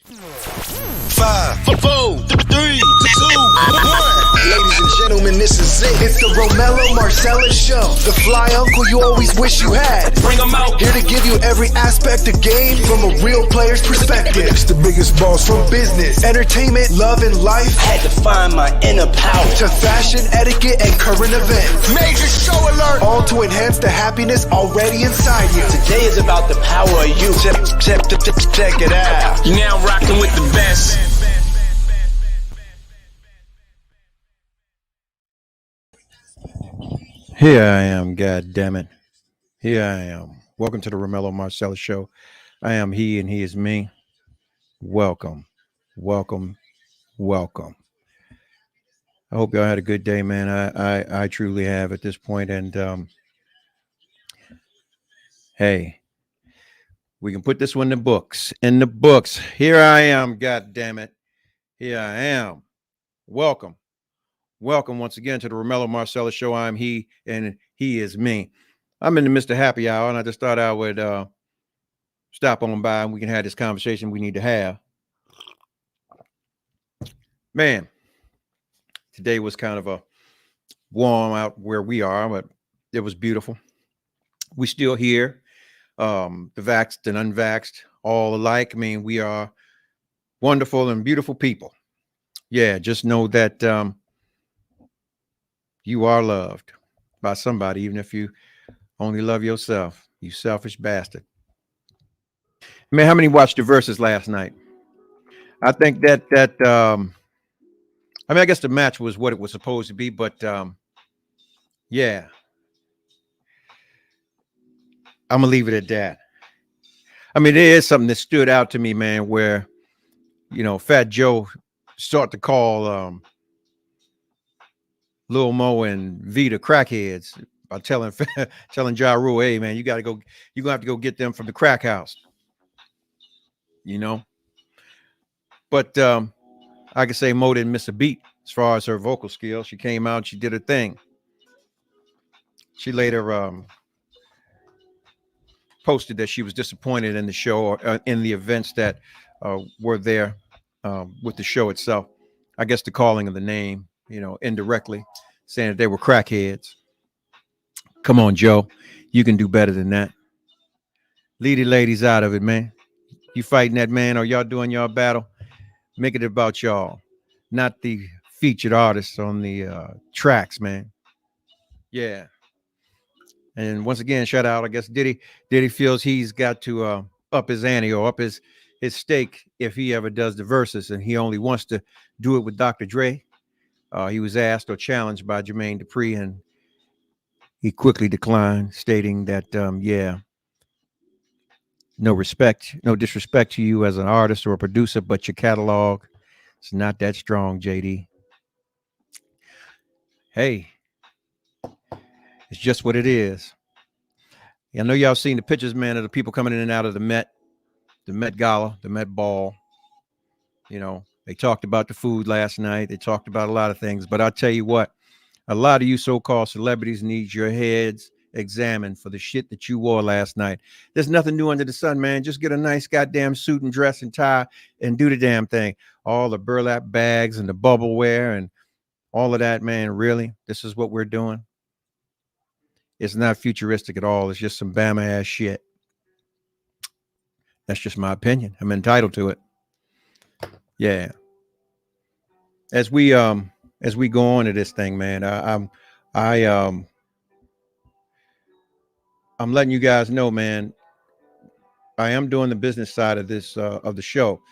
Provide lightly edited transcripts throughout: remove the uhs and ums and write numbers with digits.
5, 4, 3, 2, 1. Ladies and gentlemen, this is it. It's the Romello Marcellus Show. The fly uncle you always wish you had. Bring him out. Here to give you every aspect of game from a real player's perspective. It's the biggest boss from business, entertainment, love, and life. Had to find my inner power. To fashion, etiquette, and current events. Major show alert. All to enhance the happiness already inside you. Today is about the power of you. Check it out. You're now rocking with the best. Here I am, God damn it. Here I am. Welcome to the Romello Marcellus Show. I am he and he is me. Welcome. Welcome. Welcome. I hope y'all had a good day, man. I truly have at this point. And hey, we can put this one in the books. In the books. Here I am, God damn it. Here I am. Welcome. Welcome once again to the Romello Marcellus Show. I'm he and he is me. I'm in the midst of happy hour, and I just thought I would stop on by and we can have this conversation we need to have. Man, today was kind of a warm out where we are, but it was beautiful. We still here, the vaxxed and unvaxxed, all alike. I mean, we are wonderful and beautiful people. Yeah, just know that you are loved by somebody, even if you only love yourself, you selfish bastard. Man, how many watched the Versus last night? I think that I guess the match was what it was supposed to be, but yeah, I'm gonna leave it at that. I mean, there is something that stood out to me, man, where, you know, Fat Joe started to call Lil Mo and Vita crackheads by telling Ja Rule, hey man, you're gonna have to go get them from the crack house. You know? But I could say Mo didn't miss a beat as far as her vocal skills. She came out, she did her thing. She later posted that she was disappointed in the show or in the events that were there with the show itself. I guess the calling of the name, you know, indirectly saying that they were crackheads. Come on, Joe. You can do better than that. Leave the ladies out of it, man. You fighting that man or y'all doing y'all battle, make it about y'all, not the featured artists on the tracks, man. Yeah. And once again, shout out, I guess Diddy feels he's got to up his ante or up his stake if he ever does the Versus, and he only wants to do it with Dr. Dre. He was asked or challenged by Jermaine Dupri, and he quickly declined, stating that, yeah, no disrespect to you as an artist or a producer, but your catalog is not that strong, JD. Hey, it's just what it is. I know y'all seen the pictures, man, of the people coming in and out of the Met Gala, the Met Ball. You know, they talked about the food last night. They talked about a lot of things, but I'll tell you what, a lot of you so-called celebrities need your heads examined for the shit that you wore last night. There's nothing new under the sun, man. Just get a nice goddamn suit and dress and tie and do the damn thing. All the burlap bags and the bubbleware and all of that, man. Really? This is what we're doing? It's not futuristic at all. It's just some Bama ass shit. That's just my opinion. I'm entitled to it. Yeah. As we go on to this thing, man, I'm letting you guys know, man, I am doing the business side of this of the show,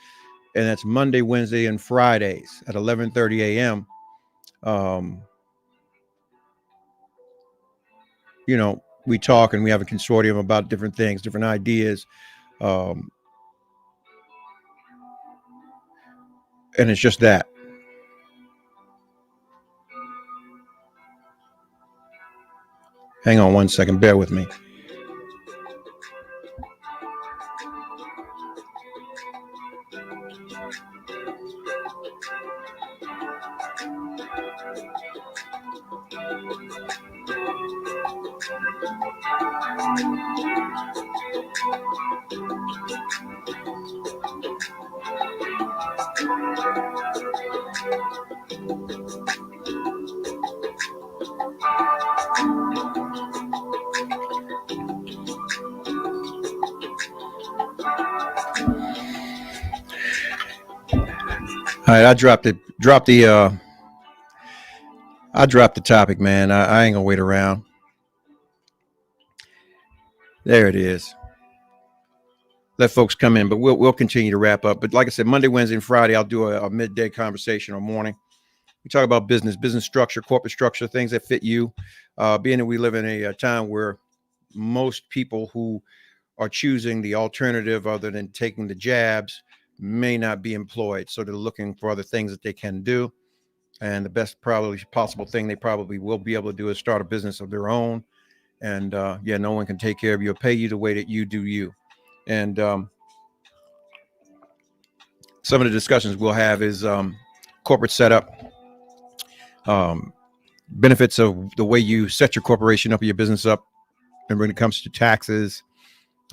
and that's Monday, Wednesday, and Fridays at 11:30 a.m. You know, we talk and we have a consortium about different things, different ideas, and it's just that. Hang on one second, bear with me. All right, I dropped the topic, man. I ain't gonna wait around. There it is. Let folks come in, but we'll continue to wrap up. But like I said, Monday, Wednesday, and Friday, I'll do a midday conversation or morning. We talk about business structure, corporate structure, things that fit you. Being that we live in a time where most people who are choosing the alternative other than taking the jabs may not be employed. So they're looking for other things that they can do. And the best probably possible thing they probably will be able to do is start a business of their own. And no one can take care of you or pay you the way that you do you. And some of the discussions we'll have is corporate setup, benefits of the way you set your corporation up or your business up. And when it comes to taxes,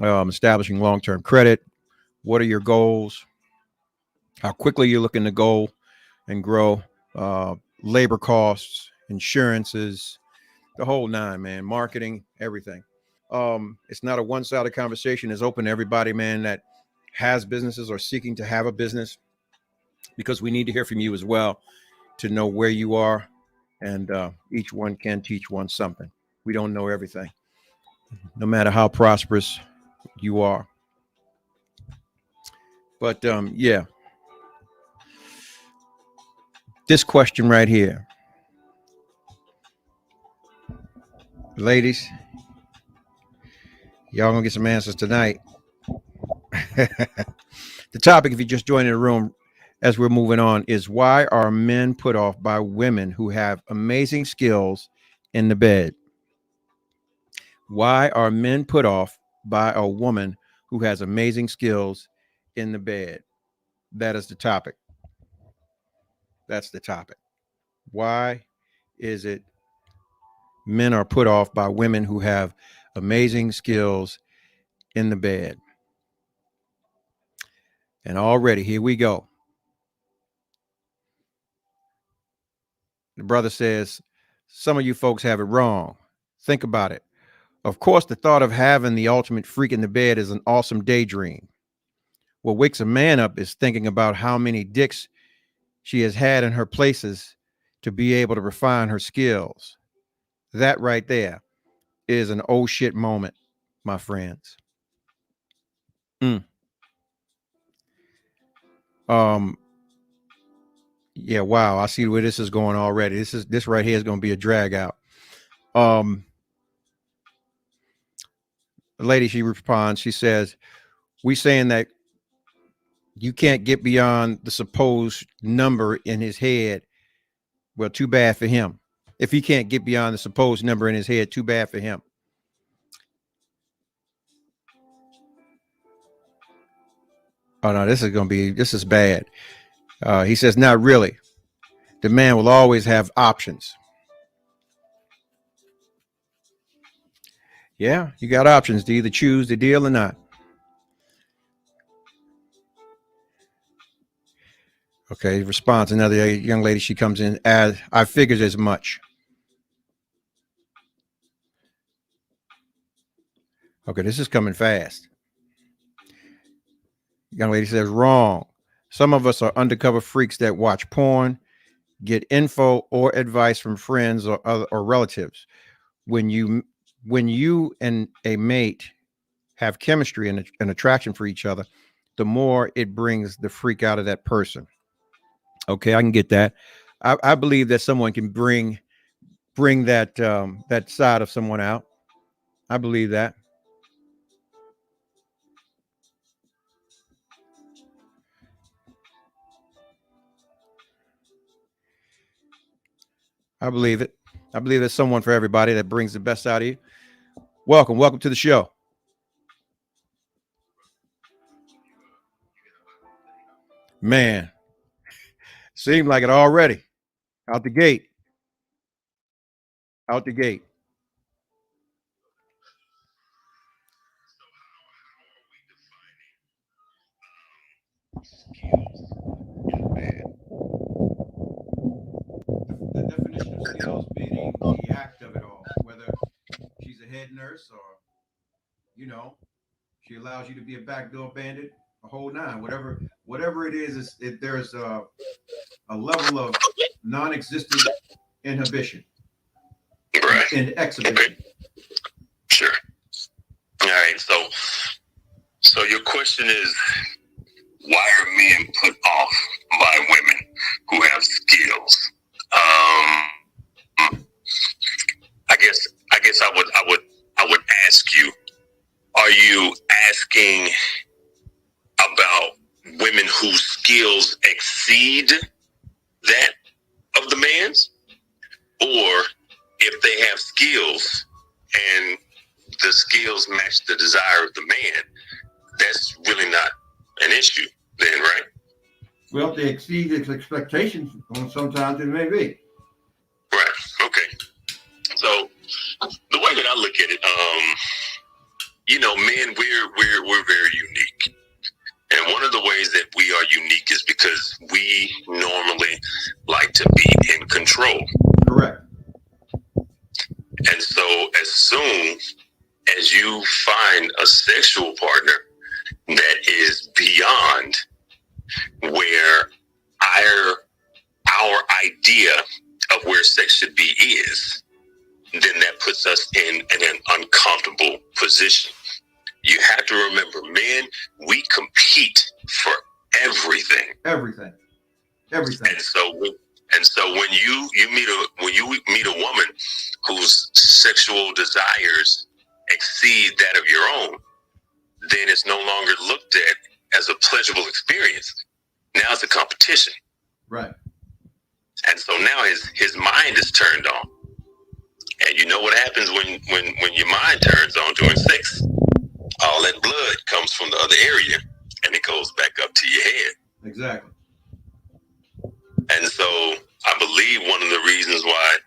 establishing long-term credit, what are your goals? How quickly you're looking to go and grow, labor costs, insurances, the whole nine, man, marketing, everything. It's not a one-sided conversation. It's open to everybody, man, that has businesses or seeking to have a business, because we need to hear from you as well to know where you are, and each one can teach one something. We don't know everything, no matter how prosperous you are. But this question right here, ladies, y'all gonna get some answers tonight. The topic, if you just joined the room as we're moving on, is why are men put off by women who have amazing skills in the bed? Why are men put off by a woman who has amazing skills in the bed? That is the topic. That's the topic. Why is it men are put off by women who have amazing skills in the bed? And already, here we go. The brother says, some of you folks have it wrong. Think about it. Of course, the thought of having the ultimate freak in the bed is an awesome daydream. What wakes a man up is thinking about how many dicks she has had in her places to be able to refine her skills. That right there is an oh shit moment, my friends. Yeah, wow. I see where this is going already. This right here is going to be a drag out. The lady, she responds, she says, we saying that you can't get beyond the supposed number in his head. Well, too bad for him. If he can't get beyond the supposed number in his head, too bad for him. Oh no, this is bad. He says, not really. The man will always have options. Yeah, you got options to either choose the deal or not. Okay, response. Another young lady, she comes in as, I figured as much. Okay, this is coming fast. Young lady says, wrong. Some of us are undercover freaks that watch porn, get info or advice from friends or relatives. When you and a mate have chemistry and an attraction for each other, the more it brings the freak out of that person. Okay, I can get that. I believe that someone can bring that that side of someone out. I believe that. I believe it. I believe there's someone for everybody that brings the best out of you. Welcome to the show. Man, seemed like it already. Out the gate. Out the gate. The definition of skills being the act of it all, whether she's a head nurse or, She allows you to be a backdoor bandit, a whole nine. Whatever it is there's a level of non-existent inhibition Right. and exhibition. Okay. Sure. All right. So your question is, why are men put off by women who have skills? I guess I would ask you, are you asking about women whose skills exceed that of the man's, or if they have skills and the skills match the desire of the man, that's really not an issue then, right? Well, if they exceed its expectations, sometimes it may be. Right. Okay. So the way that I look at it, men, we're very unique. And one of the ways that we are unique is because we normally like to be in control. Correct. And so as soon as you find a sexual partner that is beyond where our idea of where sex should be is, then that puts us in an uncomfortable position. You have to remember, men, we compete for everything. Everything. And so when you meet a woman whose sexual desires exceed that of your own, then it's no longer looked at as a pleasurable experience. Now it's a competition. Right. And so now his mind is turned on. And you know what happens when your mind turns on during sex? All that blood comes from the other area and it goes back up to your head. Exactly. And so I believe one of the reasons why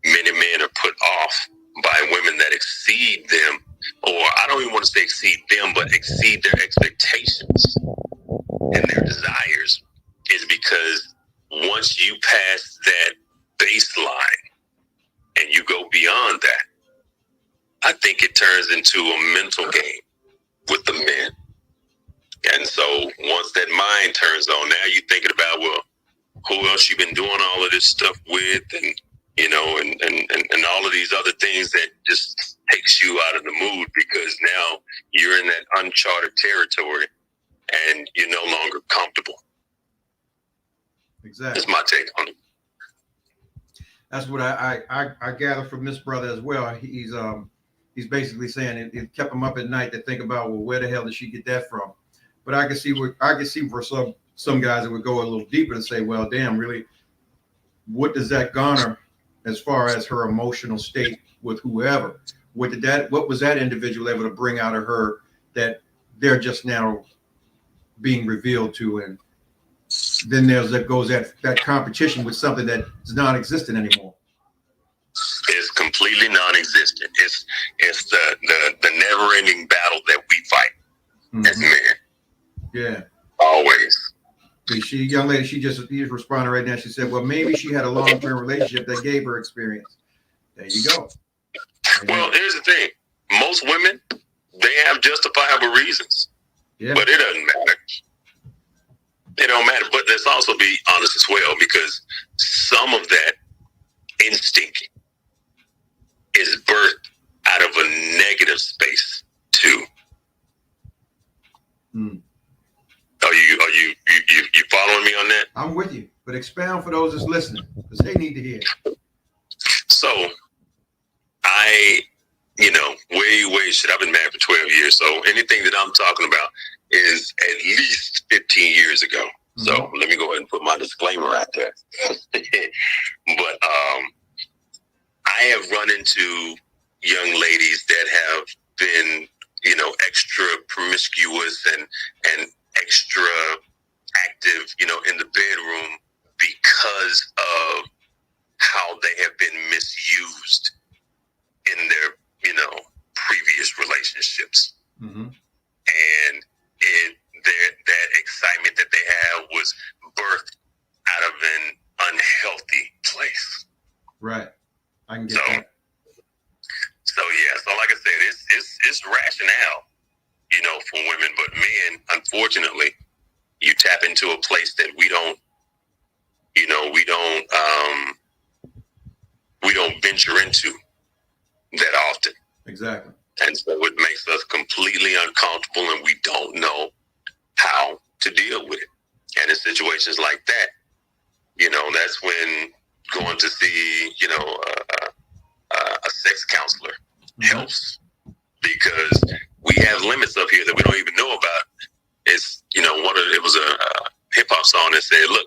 many men are put off by women that exceed them, or I don't even want to say exceed them, but exceed their expectations and their desires, is because once you pass that baseline and you go beyond that, I think it turns into a mental game with the men. And so once that mind turns on, now you're thinking about, well, who else you've been doing all of this stuff with, and and all of these other things that just takes you out of the mood, because now you're in that uncharted territory and you're no longer comfortable. Exactly. That's my take on it. That's what I gather from this brother as well. He's basically saying it kept him up at night to think about, well, where the hell did she get that from? But I can see for some guys that would go a little deeper and say, well, damn, really, what does that garner as far as her emotional state with whoever? What was that individual able to bring out of her that they're just now being revealed to? And then goes that competition with something that is non-existent anymore. It's completely non-existent. It's the never-ending battle that we fight as men. Yeah. Always. She, young lady, she's responding right now. She said, well, maybe she had a long-term relationship that gave her experience. There you go. Well, here's the thing. Most women, they have justifiable reasons. Yeah. But it doesn't matter. It don't matter. But let's also be honest as well, because some of that instinct is birthed out of a negative space too. Are you following me on that? I'm with you, but expound for those that's listening, because they need to hear. So I've been married for 12 years. So anything that I'm talking about is at least 15 years ago. So let me go ahead and put my disclaimer out there. But I have run into young ladies that have been, extra promiscuous and extra active, in the bedroom because of how they have been misused in their, previous relationships. And that excitement that they had was birthed out of an unhealthy place. Right. I can get that. So yeah, so like I said, it's rationale, unfortunately, you tap into a place that we don't venture into that often. Exactly. And so it makes us completely uncomfortable, and we don't know how to deal with it. And in situations like that, that's when going to see, a sex counselor helps, because we have limits up here that we don't even know about. It's, it was a hip hop song that said, look,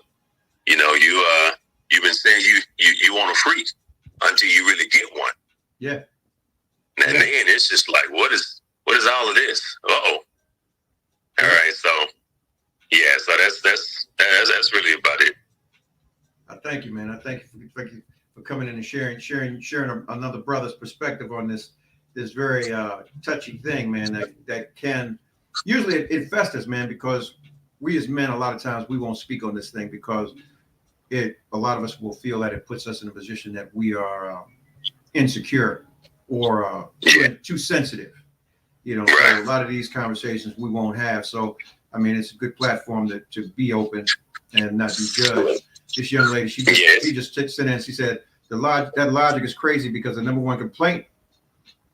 you've been saying you want a freak until you really get one. Yeah. And then it's just like, what is all of this? Uh-oh. All right. So yeah, so that's really about it. I thank you, man. I thank you for coming in and sharing another brother's perspective on this very touchy thing, man, that can usually it festers, man, because we as men, a lot of times we won't speak on this thing because a lot of us will feel that it puts us in a position that we are insecure or too sensitive. So a lot of these conversations we won't have. So, I mean, it's a good platform to be open and not be judged. This young lady, she just sent in, she said, that logic is crazy because the number one complaint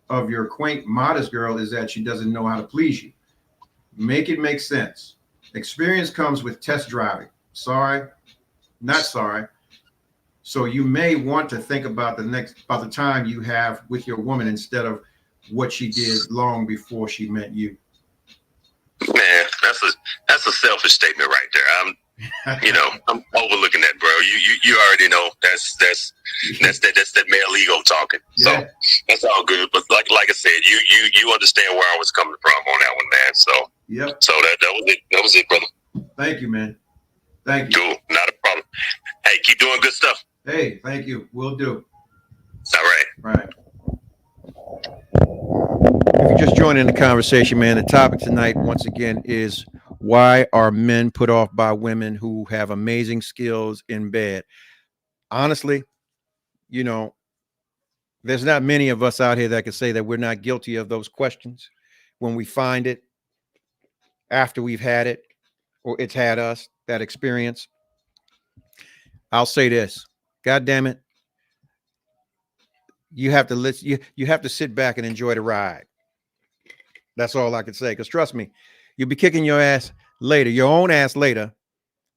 of your quaint, modest girl is that she doesn't know how to please you. Make it make sense. Experience comes with test driving. Sorry, not sorry. So you may want to think about the time you have with your woman instead of what she did long before she met you. Man, that's a selfish statement right there. I'm overlooking that, bro. You already know that's that male ego talking. Yeah. So that's all good. But like I said, you understand where I was coming from on that one, man. So yep. So that was it. That was it, brother. Thank you, man. Thank you. Cool. Not a problem. Hey, keep doing good stuff. Hey, thank you. Will do. All right. Right. If you're just joining the conversation, man, the topic tonight, once again, is why are men put off by women who have amazing skills in bed? Honestly, there's not many of us out here that can say that we're not guilty of those questions when we find it after we've had it or it's had us, that experience. I'll say this. God damn it. You have to listen. You have to sit back and enjoy the ride. That's all I can say. Because trust me, you'll be kicking your ass later, your own ass later,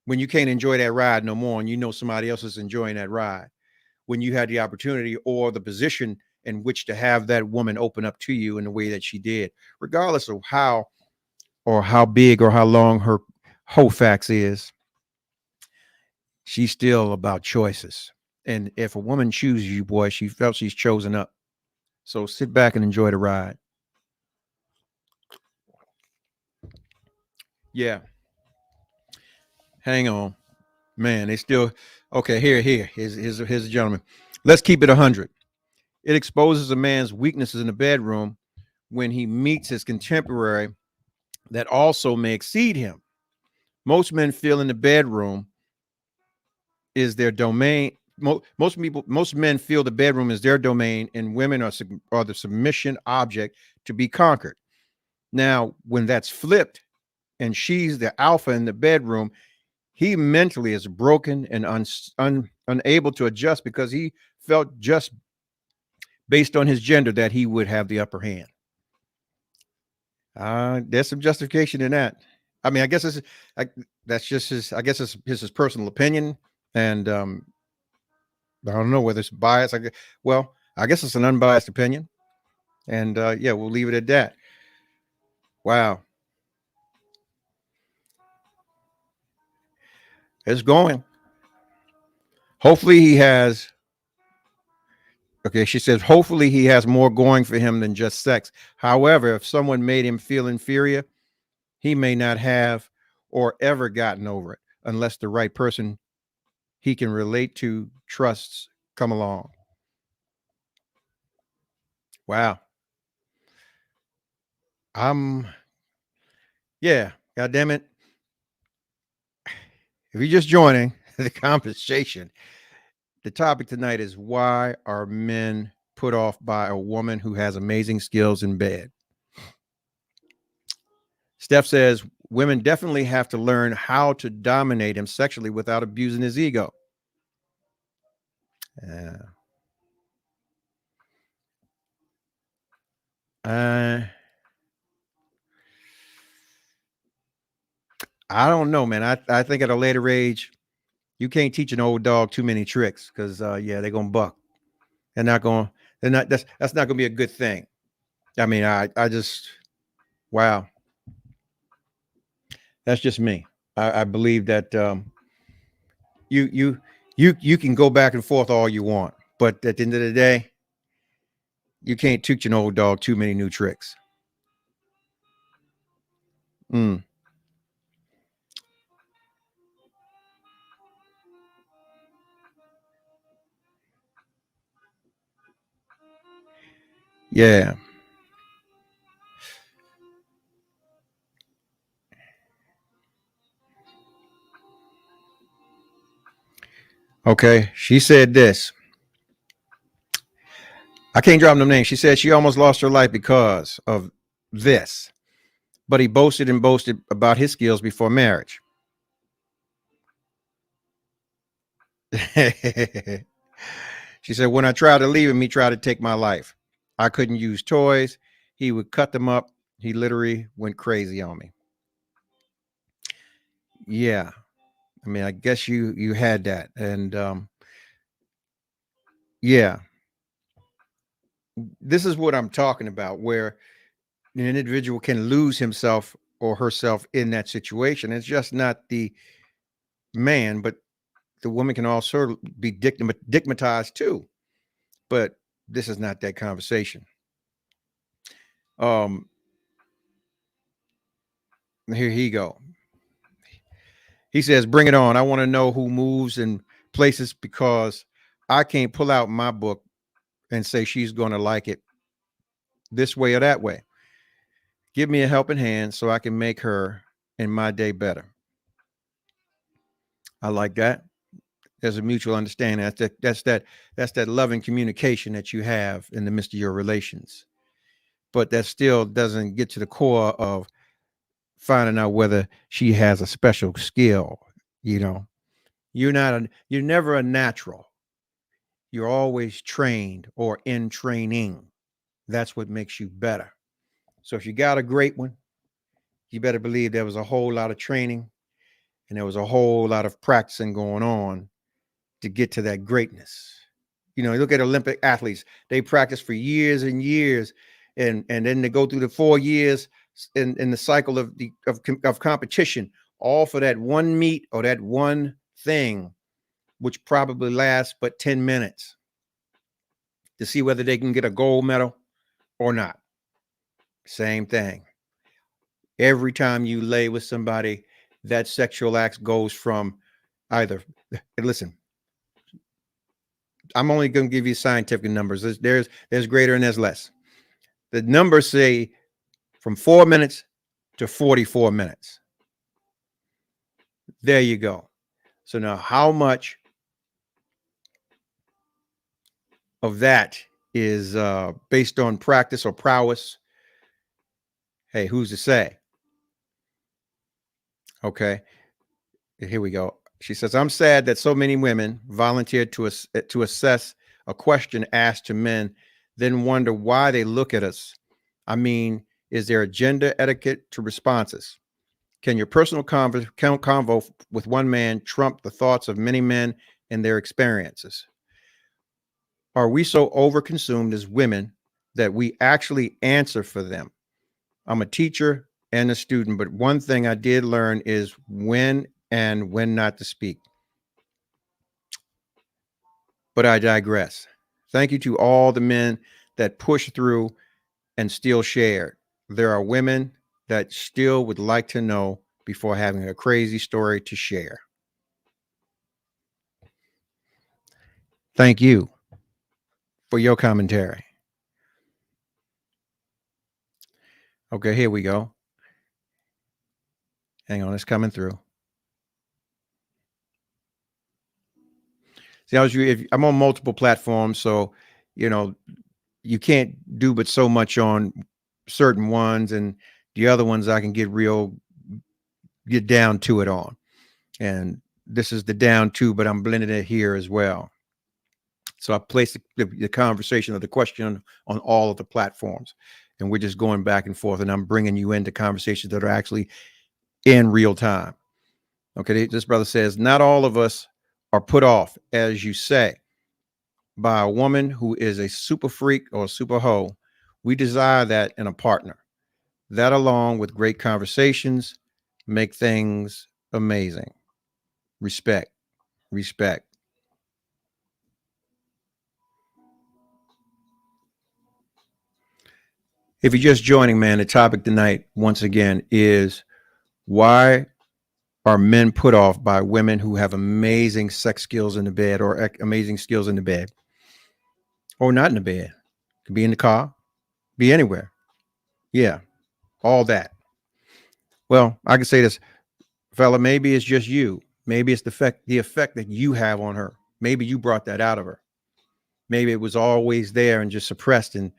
when you can't enjoy that ride no more, and you know somebody else is enjoying that ride. When you had the opportunity or the position in which to have that woman open up to you in the way that she did, regardless of how big or how long her Hofax is, she's still about choices. And if a woman chooses you, boy, she felt she's chosen up. So sit back and enjoy the ride. Yeah. Hang on. Man, they still okay. Here's a gentleman. Let's keep it 100. It exposes a man's weaknesses in the bedroom when he meets his contemporary that also may exceed him. Most men feel in the bedroom is their domain. Most men feel the bedroom is their domain, and women are the submission object to be conquered. Now, when that's flipped, and she's the alpha in the bedroom, he mentally is broken and unable to adjust because he felt just based on his gender that he would have the upper hand. There's some justification in that. I mean, I guess that's just his personal opinion, and I don't know whether it's biased. I guess it's an unbiased opinion, and we'll leave it at that. Wow. It's going. Hopefully he has. Okay, she says, hopefully he has more going for him than just sex. However, if someone made him feel inferior, he may not have or ever gotten over it unless the right person he can relate to, trusts, come along. Wow. God damn it. If you're just joining the conversation, the topic tonight is why are men put off by a woman who has amazing skills in bed? Steph says, women definitely have to learn how to dominate him sexually without abusing his ego. I don't know, man. I think at a later age, you can't teach an old dog too many tricks because they're gonna buck. They're not that's not gonna be a good thing. I mean, I just, wow. That's just me. I believe that you can go back and forth all you want, but at the end of the day, you can't teach an old dog too many new tricks. Yeah. Okay. She said this. I can't drop no name. She said she almost lost her life because of this, but he boasted and boasted about his skills before marriage. She said, when I tried to leave him, he tried to take my life. I couldn't use toys. He would cut them up. He literally went crazy on me. Yeah. I mean, I guess you had that. And yeah. This is what I'm talking about, where an individual can lose himself or herself in that situation. It's just not the man, but the woman can also be stigmatized too. But this is not that conversation. Here he go. He says, bring it on. I want to know who moves and places because I can't pull out my book and say she's going to like it this way or that way. Give me a helping hand so I can make her and my day better. I like that. There's a mutual understanding. That's that loving communication that you have in the midst of your relations. But that still doesn't get to the core of finding out whether she has a special skill. You know, you're never a natural. You're always trained or in training. That's what makes you better. So if you got a great one, you better believe there was a whole lot of training and there was a whole lot of practicing going on to get to that greatness. You know, look at Olympic athletes. They practice for years and years, and then they go through the 4 years in the cycle of competition, all for that one meet or that one thing, which probably lasts but 10 minutes to see whether they can get a gold medal or not. Same thing. Every time you lay with somebody, that sexual act goes from either, listen, I'm only going to give you scientific numbers. There's greater and there's less. The numbers say from 4 minutes to 44 minutes. There you go. So now how much of that is based on practice or prowess? Hey, who's to say? Okay, here we go. She says, I'm sad that so many women volunteered to assess a question asked to men, then wonder why they look at us. I mean, is there a gender etiquette to responses? Can your personal convo with one man trump the thoughts of many men and their experiences? Are we so overconsumed as women that we actually answer for them? I'm a teacher and a student, but one thing I did learn is when and when not to speak. But I digress. Thank you to all the men that push through and still share. There are women that still would like to know before having a crazy story to share. Thank you for your commentary. Okay, here we go. Hang on, it's coming through. See, I'm on multiple platforms, so you know you can't do but so much on certain ones, and the other ones I can get real get down to it on. And this is the down to, but I'm blending it here as well. So I placed the conversation or the question on all of the platforms, and we're just going back and forth, and I'm bringing you into conversations that are actually in real time. Okay, this brother says, not all of us are put off, as you say, by a woman who is a super freak or a super hoe. We desire that in a partner. That, along with great conversations, make things amazing. Respect. Respect. If you're just joining, man, the topic tonight, once again, is why are men put off by women who have amazing sex skills in the bed, or amazing skills in the bed, or not in the bed? Could be in the car, be anywhere. Yeah, all that. Well, I can say this, fella, maybe it's just you. Maybe it's the effect that you have on her. Maybe you brought that out of her. Maybe it was always there and just suppressed, and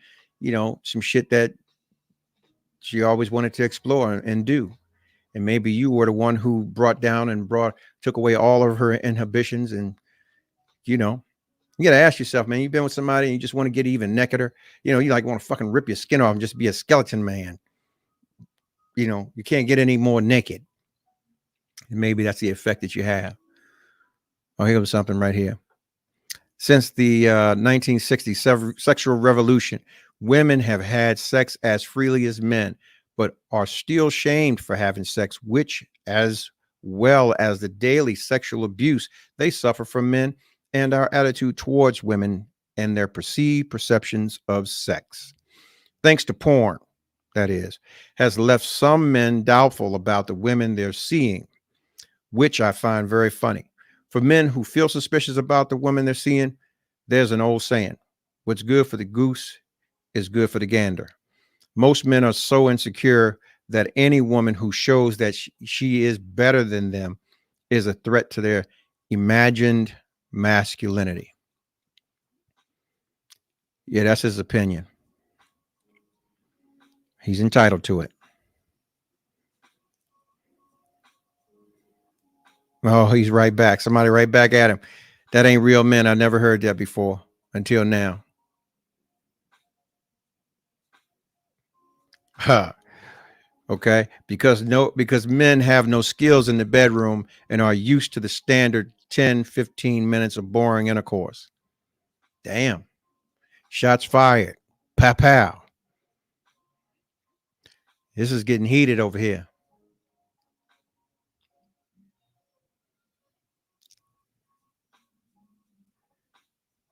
some shit that she always wanted to explore and do. And maybe you were the one who brought down and took away all of her inhibitions. And, you got to ask yourself, man, you've been with somebody and you just want to get even nakeder. You like want to fucking rip your skin off and just be a skeleton man. You can't get any more naked. And maybe that's the effect that you have. Oh, here's something right here. Since the 1960s sexual revolution, women have had sex as freely as men, but are still shamed for having sex, which, as well as the daily sexual abuse they suffer from men and our attitude towards women and their perceived perceptions of sex. Thanks to porn, that is, has left some men doubtful about the women they're seeing, which I find very funny. For men who feel suspicious about the women they're seeing, there's an old saying, what's good for the goose is good for the gander. Most men are so insecure that any woman who shows that she is better than them is a threat to their imagined masculinity. Yeah, that's his opinion. He's entitled to it. Oh, he's right back. Somebody right back at him. That ain't real men. I never heard that before until now. Huh. Okay. Because men have no skills in the bedroom and are used to the standard 10, 15 minutes of boring intercourse. Damn. Shots fired. Pow, pow. This is getting heated over here.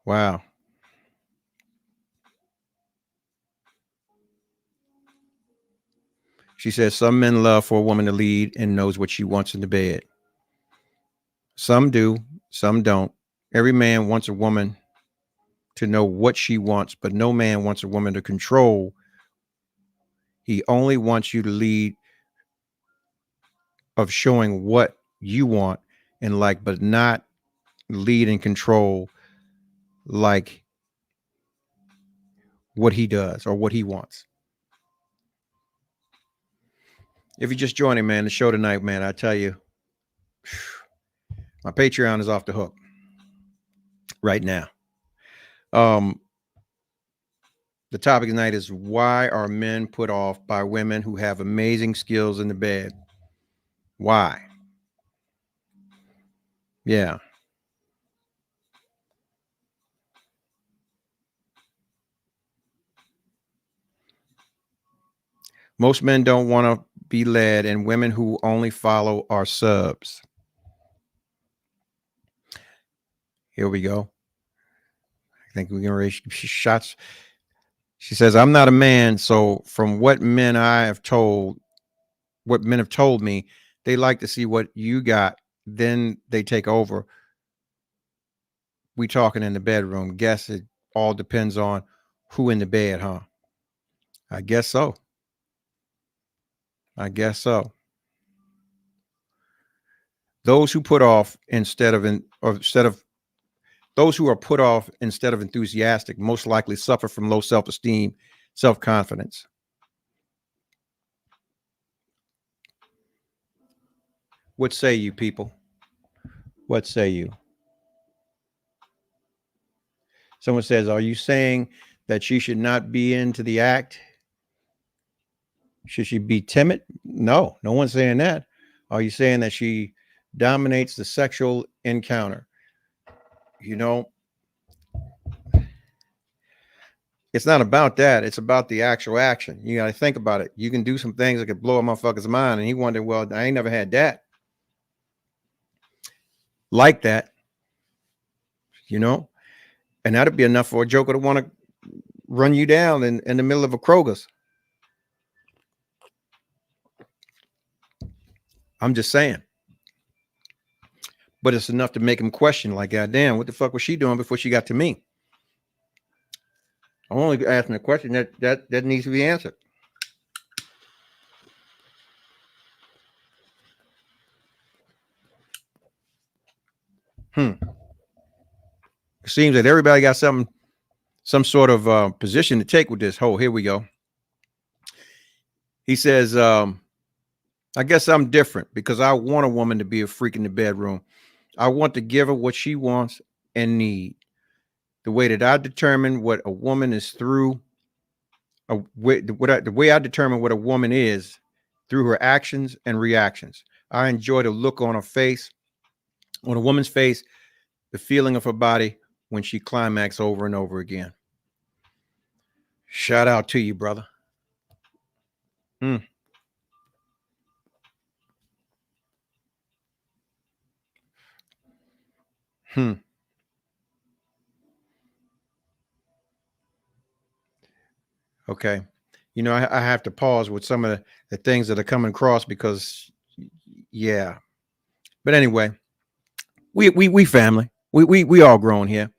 Wow. She says some men love for a woman to lead and knows what she wants in the bed. Some do, some don't. Every man wants a woman to know what she wants, but no man wants a woman to control. He only wants you to lead of showing what you want and like, but not lead and control like what he does or what he wants. If you're just joining, man, the show tonight, man, I tell you, my Patreon is off the hook right now. The topic tonight is why are men put off by women who have amazing skills in the bed? Why? Yeah. Most men don't want to be led, and women who only follow are subs. Here we go. I think we can raise shots. She says, I'm not a man, so from what men have told me, they like to see what you got, then they take over. We talking in the bedroom. Guess it all depends on who in the bed, huh? I guess so. Those who put off instead of those who are put off instead of enthusiastic most likely suffer from low self-esteem, self-confidence. What say you, people? What say you? Someone says, are you saying that she should not be into the act? Should she be timid? No, no one's saying that. Are you saying that she dominates the sexual encounter? You know, it's not about that. It's about the actual action. You got to think about it. You can do some things that could blow a motherfucker's mind. And he wondered, well, I ain't never had that. Like that. You know? And that'd be enough for a joker to want to run you down in the middle of a Kroger's. I'm just saying. But it's enough to make him question, like, God damn, what the fuck was she doing before she got to me? I'm only asking a question that needs to be answered. It seems that everybody got some sort of position to take with this. Oh, here we go. He says, I guess I'm different because I want a woman to be a freak in the bedroom. I want to give her what she wants and need. The way that I determine what a woman is through, the way I determine what a woman is through her actions and reactions. I enjoy the look on her face, on a woman's face, the feeling of her body when she climaxes over and over again. Shout out to you, brother. Okay. You know, I have to pause with some of the things that are coming across because, yeah. But anyway, we family. We all grown here.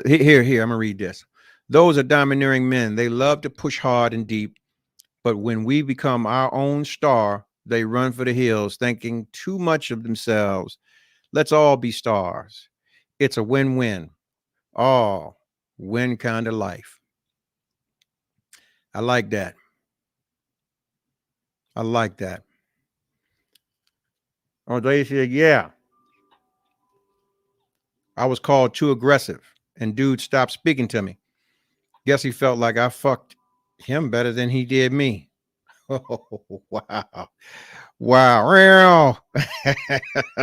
Here. I'm gonna read this. Those are domineering men. They love to push hard and deep, but when we become our own star, they run for the hills, thinking too much of themselves. Let's all be stars. It's a win-win. All win kind of life. I like that. I like that. Oh, they said, yeah. I was called too aggressive, and dude stopped speaking to me. Guess he felt like I fucked him better than he did me. Oh, wow. Wow.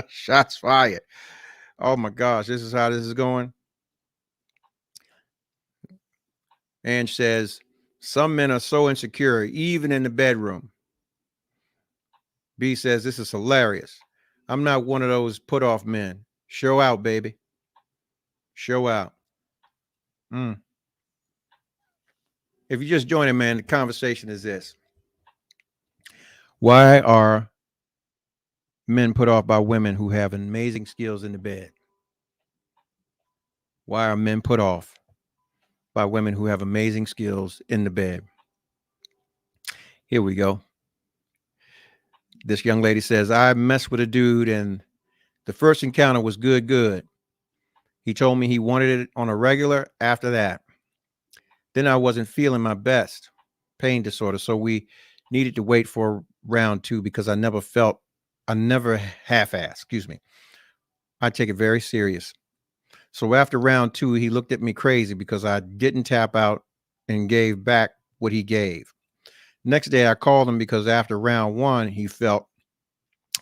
Shots fired. Oh my gosh, this is how this is going. Ange says, some men are so insecure, even in the bedroom. B says, this is hilarious. I'm not one of those put off men. Show out, baby. Show out. If you just join in, man, the conversation is this. Why are men put off by women who have amazing skills in the bed? Why are men put off by women who have amazing skills in the bed? Here we go. This young lady says, I messed with a dude and the first encounter was good. He told me he wanted it on a regular after that. Then I wasn't feeling my best, pain disorder. So we needed to wait for round 2 because I never half-assed, I take it very serious. So after round 2, he looked at me crazy because I didn't tap out and gave back what he gave. Next day I called him because after round 1, he felt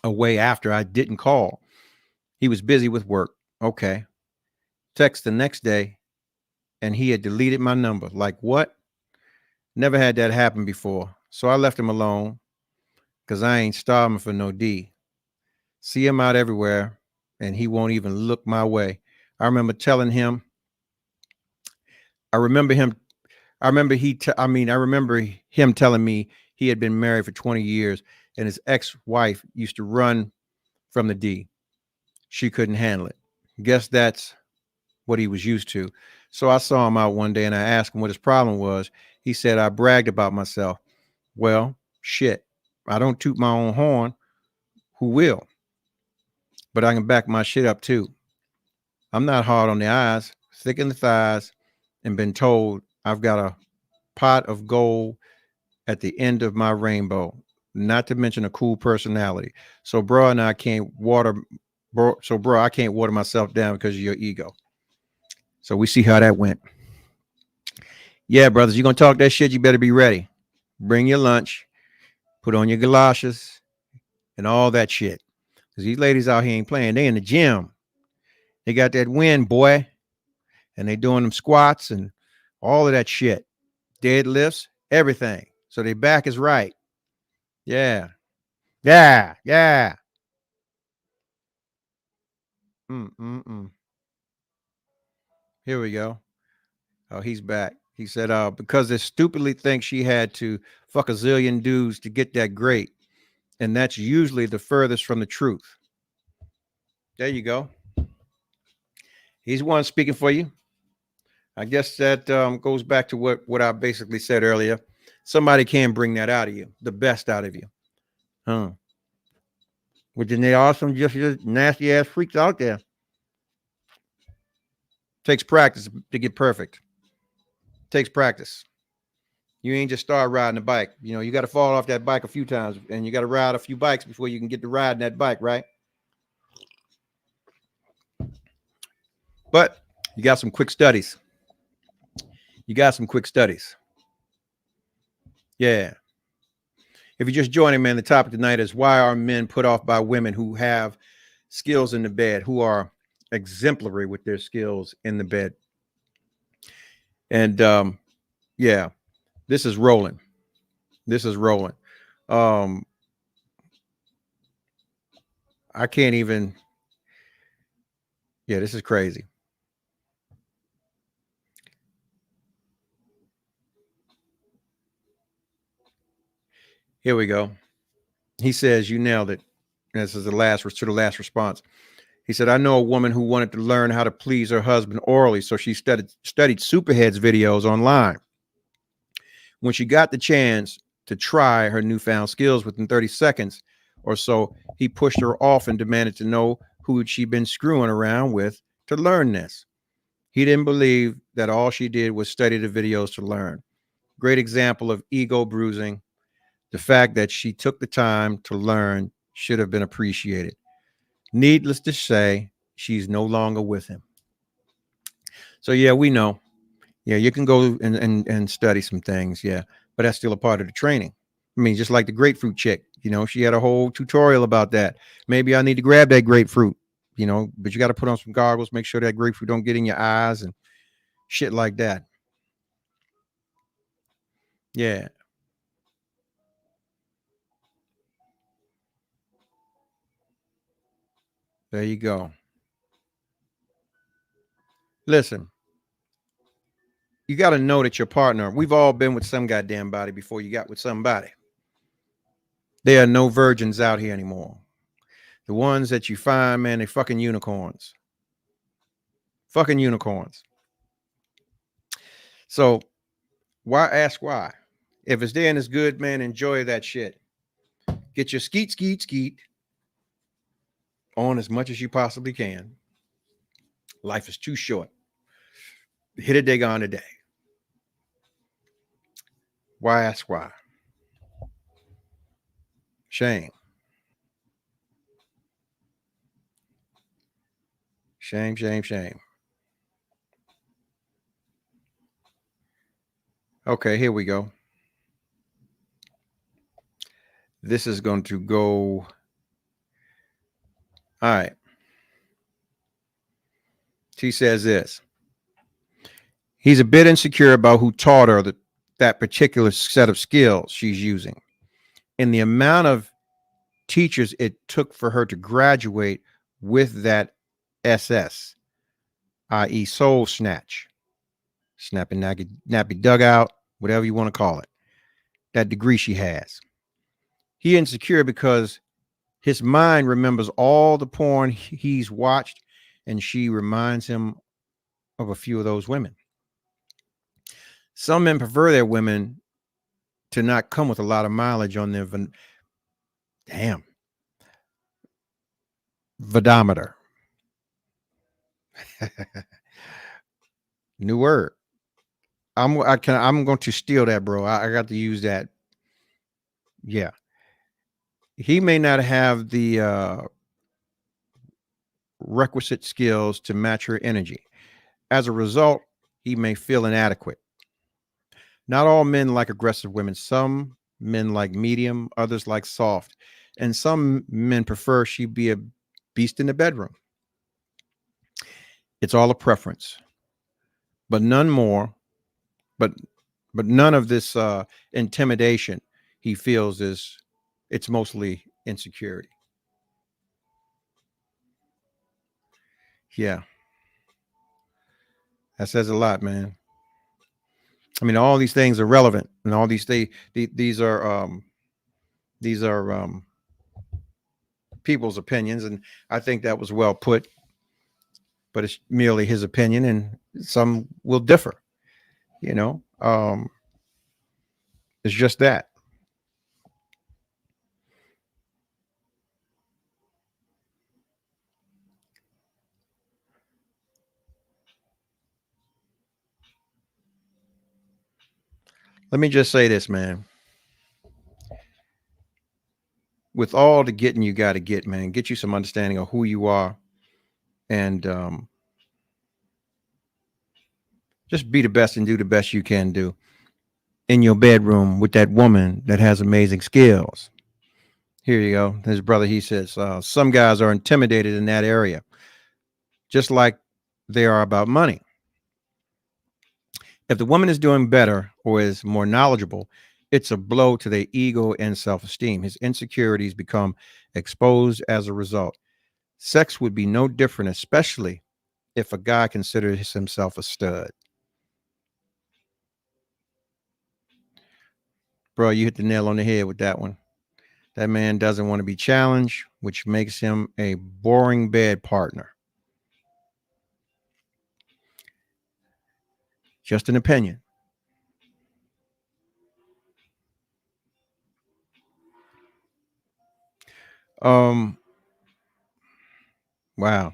a way after I didn't call. He was busy with work. Okay. Text the next day and he had deleted my number. Like what? Never had that happen before. So I left him alone because I ain't starving for no D. See him out everywhere and he won't even look my way. I remember him telling me he had been married for 20 years and his ex-wife used to run from the D. She couldn't handle it. Guess that's what he was used to. So I saw him out one day and I asked him what his problem was. He said, I bragged about myself. Well, shit. I don't toot my own horn. Who will? But I can back my shit up too. I'm not hard on the eyes, thick in the thighs, and been told I've got a pot of gold at the end of my rainbow. not to mention a cool personality. So, bro, and I can't water, bro. So, bro, I can't water myself down because of your ego. So we see how that went. Yeah, brothers, you're gonna talk that shit. You better be ready. Bring your lunch, put on your galoshes, and all that shit. Because these ladies out here ain't playing. They in the gym. They got that wind, boy. And they doing them squats and all of that shit. Deadlifts, everything. So their back is right. Yeah. Yeah. Yeah. Here we go. Oh, he's back. He said, because they stupidly think she had to fuck a zillion dudes to get that great. And that's usually the furthest from the truth. There you go. He's one speaking for you. I guess that goes back to what I basically said earlier. Somebody can bring that out of you, the best out of you. Huh. Which then there are some just nasty ass freaks out there. Takes practice to get perfect. Takes practice. You ain't just start riding a bike. You know, you got to fall off that bike a few times, and you got to ride a few bikes before you can get to riding that bike, right? But you got some quick studies. Yeah. If you're just joining, man, the topic tonight is why are men put off by women who have skills in the bed, who are exemplary with their skills in the bed. And yeah, this is rolling. I can't even. Yeah, this is crazy. Here we go. He says, you nailed it. This is the last response. He said, I know a woman who wanted to learn how to please her husband orally, so she studied Superheads videos online. When she got the chance to try her newfound skills within 30 seconds or so, he pushed her off and demanded to know who she'd been screwing around with to learn this. He didn't believe that all she did was study the videos to learn. Great example of ego bruising. The fact that she took the time to learn should have been appreciated. Needless to say, she's no longer with him. So yeah, we know. Yeah, you can go and study some things. Yeah, but that's still a part of the training. I mean, just like the grapefruit chick, you know, she had a whole tutorial about that. Maybe I need to grab that grapefruit, you know, but you got to put on some goggles, make sure that grapefruit don't get in your eyes and shit like that. Yeah. There you go. Listen, you got to know that your partner, we've all been with some goddamn body before you got with somebody. There are no virgins out here anymore. The ones that you find, man, they fucking unicorns. Fucking unicorns. So why ask why? If it's there and it's good, man, enjoy that shit. Get your skeet on as much as you possibly can. Life is too short. Hit a dig on a day. Why ask why? Shame. Shame, shame, shame. Okay, here we go. This is going to go. All right. She says this. He's a bit insecure about who taught her that particular set of skills she's using. And the amount of teachers it took for her to graduate with that SS, i.e. soul snatch, snapping nappy dugout, whatever you want to call it, that degree she has. He insecure because his mind remembers all the porn he's watched, and she reminds him of a few of those women. Some men prefer their women to not come with a lot of mileage on their vadometer. New word. I'm going to steal that, bro. I got to use that. Yeah. he may not have the requisite skills to match her energy. As a result, he may feel inadequate. Not all men like aggressive women. Some men like medium, others like soft, and some men prefer she be a beast in the bedroom. It's all a preference, but none more, but none of this intimidation he feels it's mostly insecurity. Yeah. That says a lot, man. I mean, all these things are relevant, and all these these are people's opinions, and I think that was well put. But it's merely his opinion, and some will differ. You know, it's just that. Let me just say this, man. With all the getting you got to get, man, get you some understanding of who you are, and just be the best and do the best you can do in your bedroom with that woman that has amazing skills. Here you go. His brother, he says, some guys are intimidated in that area, just like they are about money. If the woman is doing better or is more knowledgeable, it's a blow to their ego and self-esteem. His insecurities become exposed as a result. Sex would be no different, especially if a guy considers himself a stud. Bro, you hit the nail on the head with that one. That man doesn't want to be challenged, which makes him a boring bed partner. Just an opinion. Wow.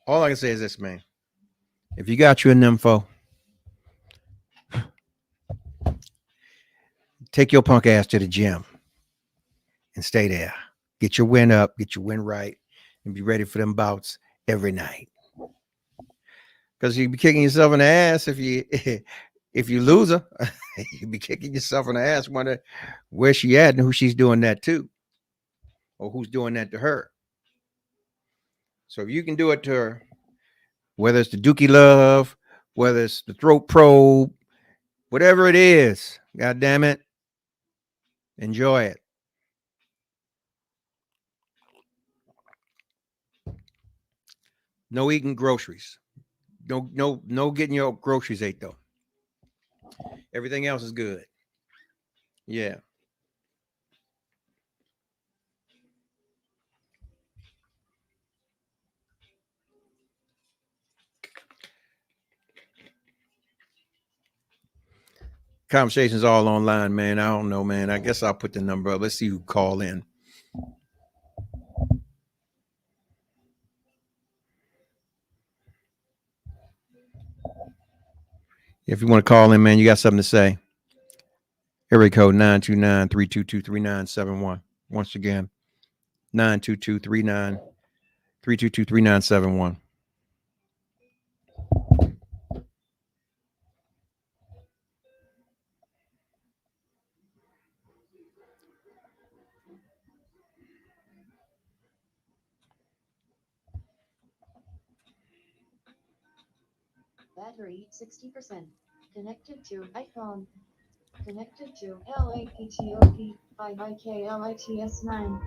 All I can say is this, man. If you got you a nympho, take your punk ass to the gym and stay there. Get your win up, get your win right, and be ready for them bouts every night. Because you'll be kicking yourself in the ass if you lose her. You'll be kicking yourself in the ass, wonder where she at and who she's doing that to, or who's doing that to her. So if you can do it to her, whether it's the Dookie Love, whether it's the throat probe, whatever it is, God damn it, enjoy it. No eating groceries. No getting your groceries ate though. Everything else is good. Yeah. Conversations all online, man. I don't know, man. I guess I'll put the number up. Let's see who call in. If you want to call in, man, you got something to say. Area code 929-322-3971. Once again, 922-322-3971. Battery 60%. Connected to iPhone. Connected to LAPTOP IIKLITS 9.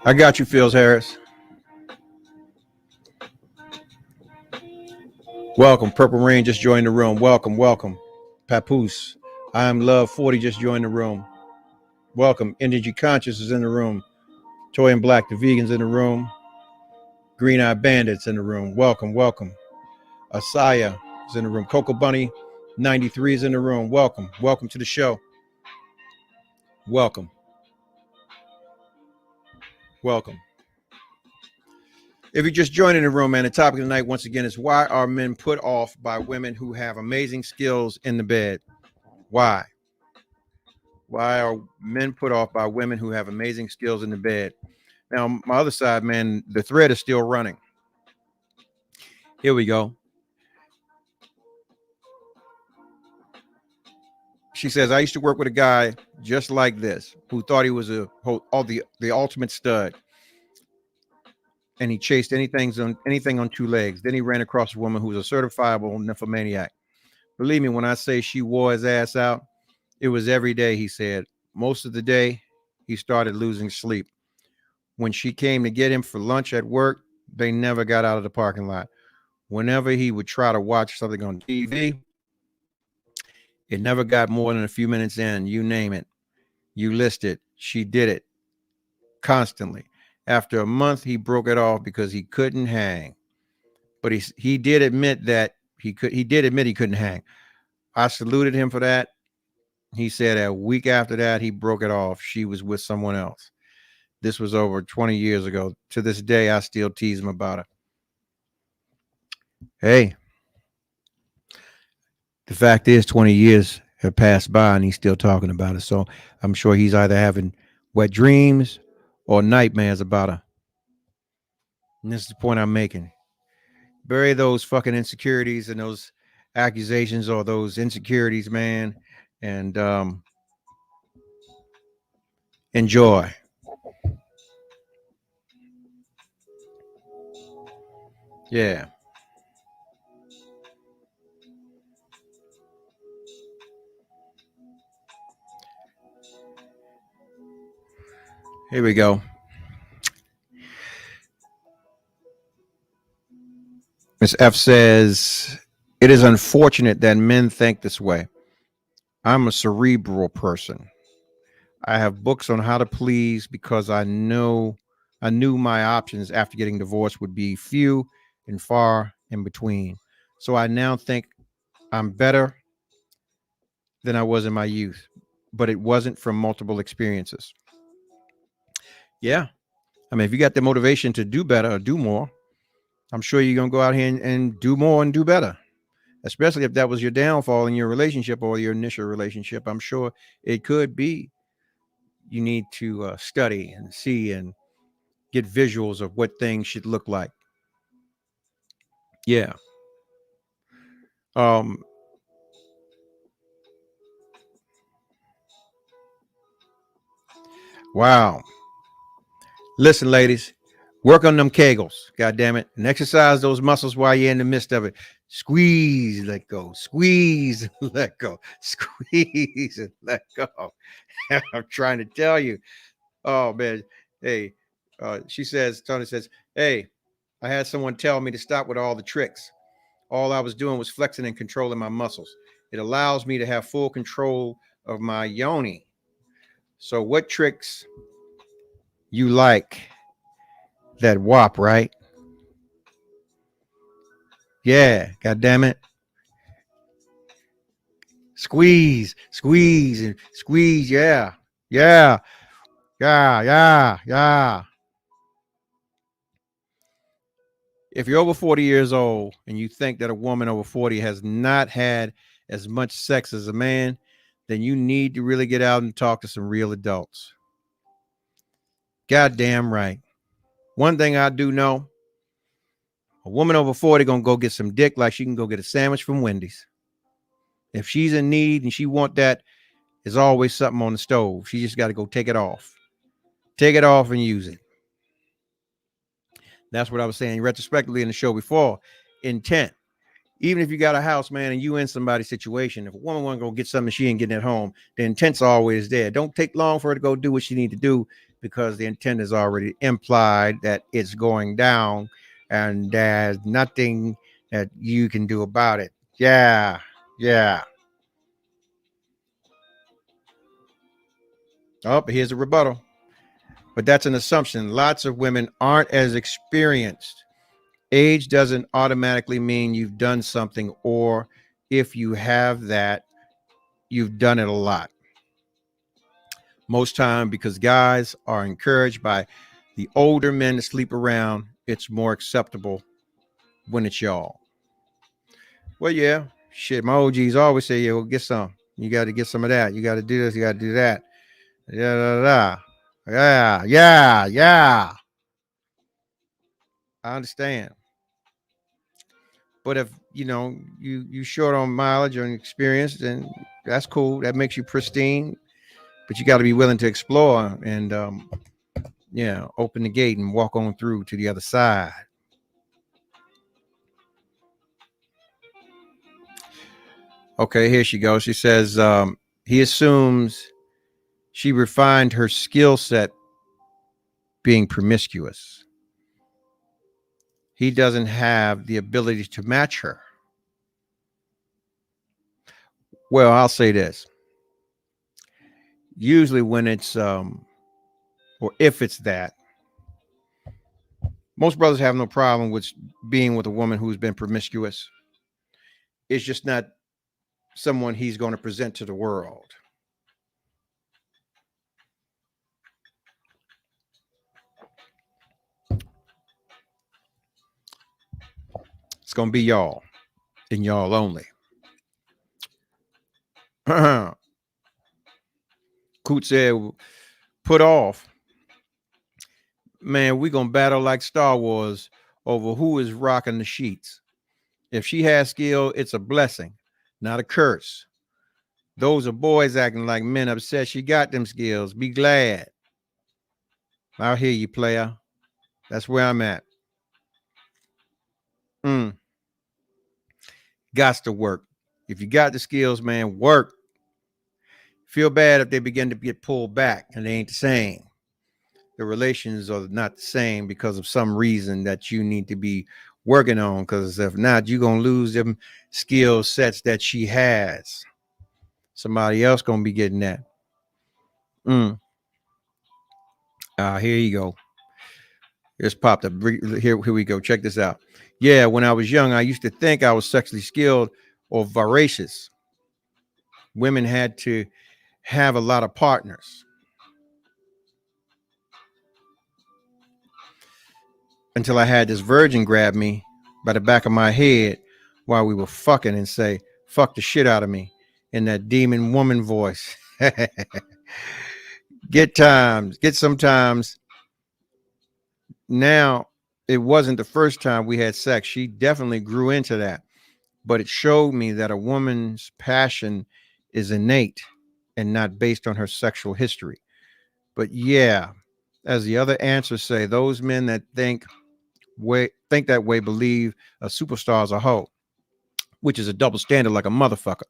I got you, Phils Harris. Welcome. Purple Rain just joined the room. Welcome. Papoose. I am Love 40 just joined the room. Welcome. Energy Conscious is in the room. Toy and Black, the vegans in the room. Green Eye Bandits in the room. Welcome, welcome. Asaya is in the room. Coco Bunny 93 is in the room. Welcome. Welcome to the show. Welcome. Welcome. If you're just joining the room, man, the topic of the night, once again, is why are men put off by women who have amazing skills in the bed? Why? Why are men put off by women who have amazing skills in the bed? Now, my other side, man, the thread is still running. Here we go. She says, I used to work with a guy just like this who thought he was the ultimate stud. And he chased anything on two legs. Then he ran across a woman who was a certifiable nymphomaniac. Believe me, when I say she wore his ass out, it was every day, he said. Most of the day, he started losing sleep. When she came to get him for lunch at work, they never got out of the parking lot. Whenever he would try to watch something on TV, it never got more than a few minutes in. You name it. You list it. She did it constantly. After a month, he broke it off because he couldn't hang. But he did admit that he couldn't hang. I saluted him for that. He said a week after that, he broke it off. She was with someone else. This was over 20 years ago. To this day, I still tease him about it. Hey, the fact is 20 years have passed by and he's still talking about it. So I'm sure he's either having wet dreams or nightmares about her. And this is the point I'm making. Bury those fucking insecurities and those accusations or those insecurities, man, and enjoy. Yeah. Here we go. Ms. F says, it is unfortunate that men think this way. I'm a cerebral person. I have books on how to please because I knew my options after getting divorced would be few and far in between. So I now think I'm better than I was in my youth, but it wasn't from multiple experiences. Yeah. I mean, if you got the motivation to do better or do more, I'm sure you're going to go out here and do more and do better, especially if that was your downfall in your relationship or your initial relationship. I'm sure it could be you need to study and see and get visuals of what things should look like. Yeah. Wow. Listen, ladies, work on them Kegels, God damn it, and exercise those muscles while you're in the midst of it. Squeeze, let go. Squeeze, let go. Squeeze and let go. I'm trying to tell you. Oh, man. Hey, Tony says, hey, I had someone tell me to stop with all the tricks. All I was doing was flexing and controlling my muscles. It allows me to have full control of my yoni. So what tricks you like? That WAP, right? Yeah, God damn it. Squeeze, squeeze, and squeeze. Yeah. Yeah. Yeah. Yeah. Yeah. If you're over 40 years old and you think that a woman over 40 has not had as much sex as a man, then you need to really get out and talk to some real adults. Goddamn right. One thing I do know, a woman over 40 gonna go get some dick like she can go get a sandwich from Wendy's. If she's in need and she want that, there's always something on the stove. She just got to go take it off. Take it off and use it. That's what I was saying retrospectively in the show before. Intent. Even if you got a house, man, and you in somebody's situation, if a woman want to go get something she ain't getting at home, the intent's always there. Don't take long for her to go do what she need to do because the intent is already implied that it's going down and there's nothing that you can do about it. Yeah. Yeah. Oh, here's a rebuttal. But that's an assumption. Lots of women aren't as experienced. Age doesn't automatically mean you've done something, or if you have that, you've done it a lot. Most time, because guys are encouraged by the older men to sleep around, it's more acceptable when it's y'all. Well, yeah, shit, my OGs always say, yeah, well, get some. You got to get some of that. You got to do this. You got to do that. Yeah. I understand. But if, you short on mileage or experience, then that's cool. That makes you pristine. But you got to be willing to explore and, open the gate and walk on through to the other side. Okay, here she goes. She says, he assumes she refined her skill set being promiscuous. He doesn't have the ability to match her. Well, I'll say this. Usually when it's, or if it's that, most brothers have no problem with being with a woman who's been promiscuous. It's just not someone he's going to present to the world. It's going to be y'all and y'all only. Coot said, put off. Man, we're going to battle like Star Wars over who is rocking the sheets. If she has skill, it's a blessing, not a curse. Those are boys acting like men upset she got them skills. Be glad. I'll hear you, player. That's where I'm at. Gots to work. If you got the skills, man, work. Feel bad if they begin to get pulled back and they ain't the same. The relations are not the same because of some reason that you need to be working on. Because if not, you're going to lose them skill sets that she has. Somebody else going to be getting that. Here you go. Just popped up. Here we go. Check this out. Yeah, when I was young, I used to think I was sexually skilled or voracious. Women had to have a lot of partners. Until I had this virgin grab me by the back of my head while we were fucking and say, fuck the shit out of me in that demon woman voice. Get sometimes. Now, it wasn't the first time we had sex. She definitely grew into that. But it showed me that a woman's passion is innate and not based on her sexual history. But yeah, as the other answers say, those men that think that way believe a superstar is a hoe, which is a double standard like a motherfucker.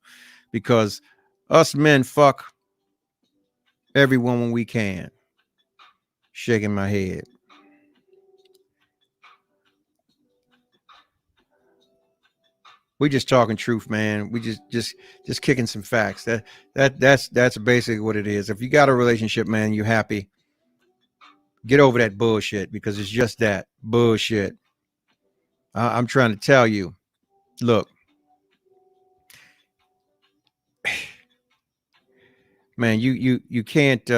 Because us men fuck every woman we can. Shaking my head. We just talking truth, man. We just kicking some facts. That's basically what it is. If you got a relationship, man, you happy. Get over that bullshit because it's just that bullshit. I'm trying to tell you. Look, man, you can't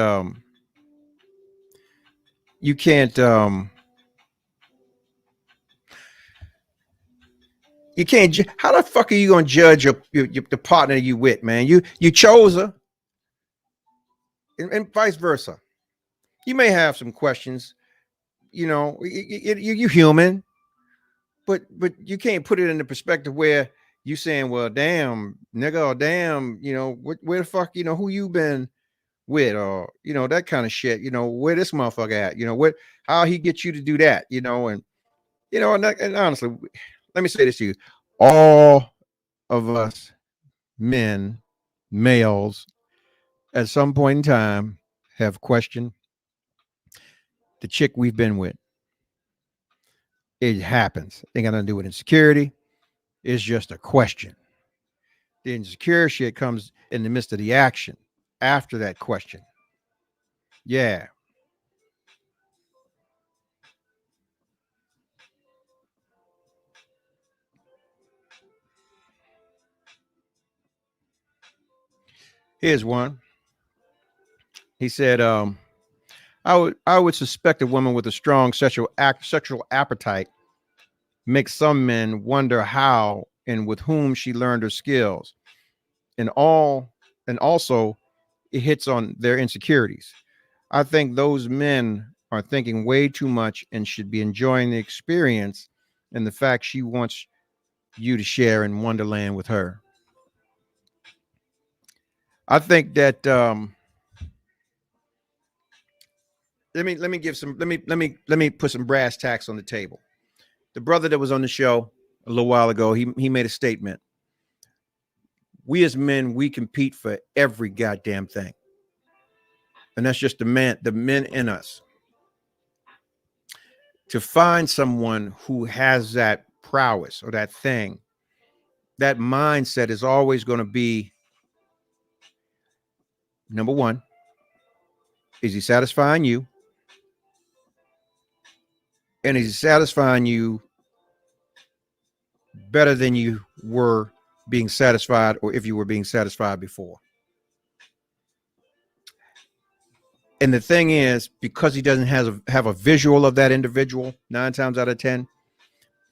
You can't. How the fuck are you gonna judge the partner you with, man? You chose her, and vice versa. You may have some questions. You human, but you can't put it in the perspective where you saying, well, damn, nigga, or damn, where the fuck, who you been with, or that kind of shit. Where this motherfucker at? How he get you to do that? And honestly. Let me say this to you. All of us males, at some point in time, have questioned the chick we've been with. It happens. Ain't got nothing to do with insecurity. It's just a question. The insecure shit comes in the midst of the action after that question. Yeah. Here's one. He said, I would suspect a woman with a strong sexual appetite makes some men wonder how and with whom she learned her skills. And also it hits on their insecurities. I think those men are thinking way too much and should be enjoying the experience and the fact she wants you to share in Wonderland with her. I think that let me put some brass tacks on the table. The brother that was on the show a little while ago, he made a statement. We as men, we compete for every goddamn thing. And that's just the men in us. To find someone who has that prowess or that thing, that mindset is always going to be number one, is he satisfying you? And is he satisfying you better than you were being satisfied or if you were being satisfied before? And the thing is, because he doesn't have a visual of that individual, 9 times out of 10,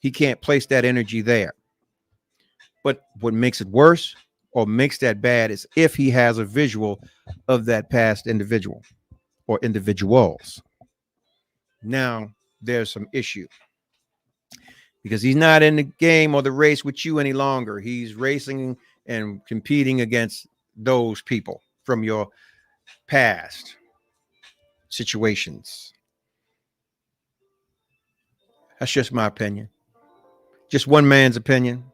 he can't place that energy there. But what makes it worse or makes that bad is if he has a visual of that past individual or individuals. Now there's some issue because he's not in the game or the race with you any longer. He's racing and competing against those people from your past situations. That's just my opinion. Just one man's opinion.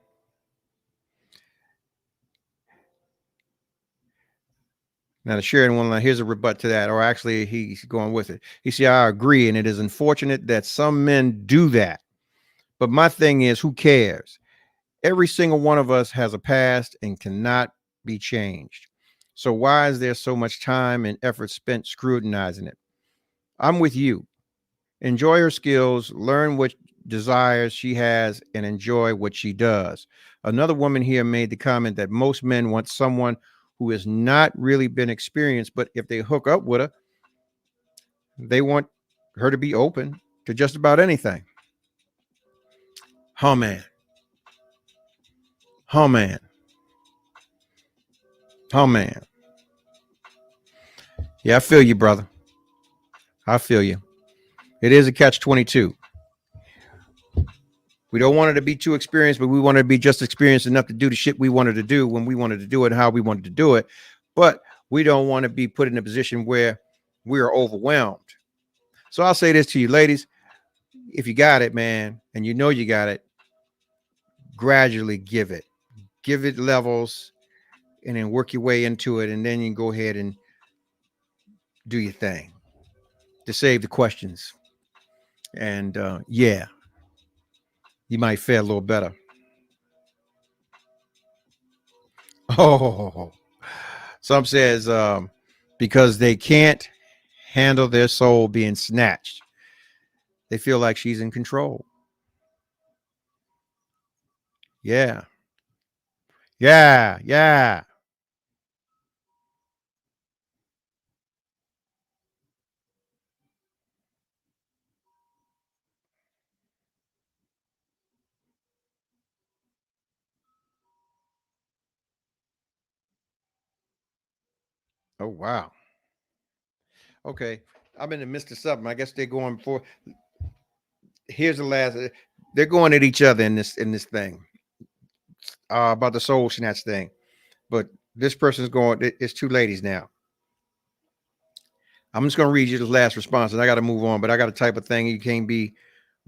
Now, the sharing one line, here's a rebut to that, or actually, he's going with it. He said, I agree, and it is unfortunate that some men do that. But my thing is, who cares? Every single one of us has a past and cannot be changed. So why is there so much time and effort spent scrutinizing it? I'm with you. Enjoy her skills, learn what desires she has, and enjoy what she does. Another woman here made the comment that most men want someone who has not really been experienced, but if they hook up with her, they want her to be open to just about anything. Oh man. Oh man. Oh man. Yeah, I feel you, brother. I feel you. It is a catch-22. We don't want her to be too experienced, but we want her to be just experienced enough to do the shit we wanted to do when we wanted to do it, how we wanted to do it. But we don't want to be put in a position where we are overwhelmed. So I'll say this to you, ladies. If you got it, man, and you know you got it, gradually give it levels and then work your way into it. And then you can go ahead and do your thing to save the questions. And yeah, you might fare a little better. Oh, some says because they can't handle their soul being snatched. They feel like she's in control. Yeah. Yeah. Yeah. Oh, wow. Okay. I'm in the midst of something. I guess they're going for. Here's the last. They're going at each other in this thing about the soul snatch thing. But this person's going. It's two ladies now. I'm just going to read you the last response, and I got to move on. But I got a type of thing you can't be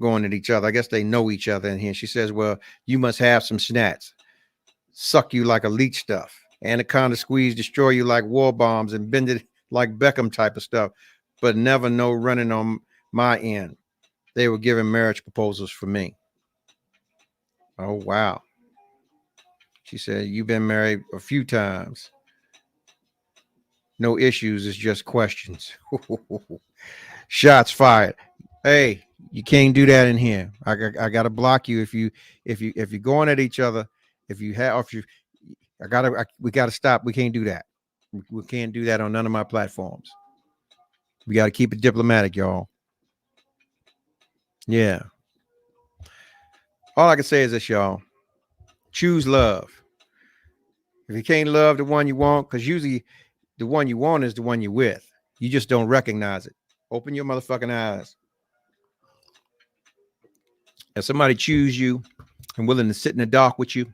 going at each other. I guess they know each other in here. She says, "Well, you must have some snacks, suck you like a leech stuff, anaconda squeeze, destroy you like war bombs, and bend it like Beckham type of stuff, but never no running on my end. They were giving marriage proposals for me." Oh wow. She said, "You've been married a few times." No issues. It's just questions. Shots fired. Hey, you can't do that in here. I gotta block you if you're going at each other. We gotta stop. We can't do that. We can't do that on none of my platforms. We got to keep it diplomatic, y'all. Yeah. All I can say is this, y'all. Choose love. If you can't love the one you want, because usually the one you want is the one you're with. You just don't recognize it. Open your motherfucking eyes. If somebody choose you and willing to sit in the dark with you,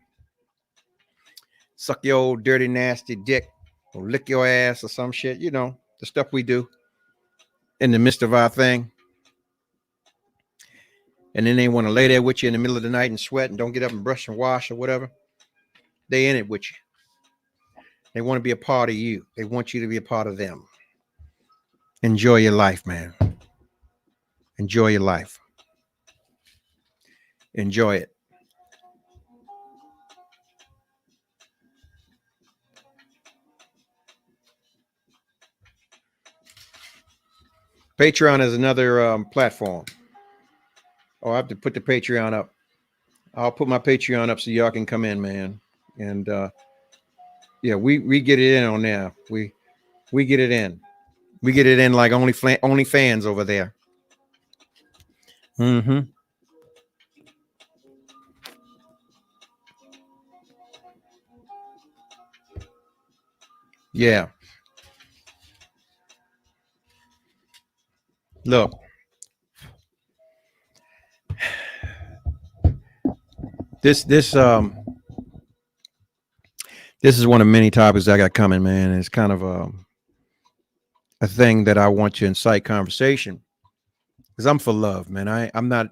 suck your old dirty, nasty dick, or lick your ass or some shit, you know, the stuff we do in the midst of our thing. And then they want to lay there with you in the middle of the night and sweat and don't get up and brush and wash or whatever. They in it with you. They want to be a part of you. They want you to be a part of them. Enjoy your life, man. Enjoy your life. Enjoy it. Patreon is another platform. Oh, I have to put the Patreon up. I'll put my Patreon up so y'all can come in, man. And yeah, we get it in on there. We get it in. We get it in like only fans over there. Mm-hmm. Yeah. Look. This is one of many topics I got coming, man. It's kind of a thing that I want to incite conversation, because I'm for love, man. I'm not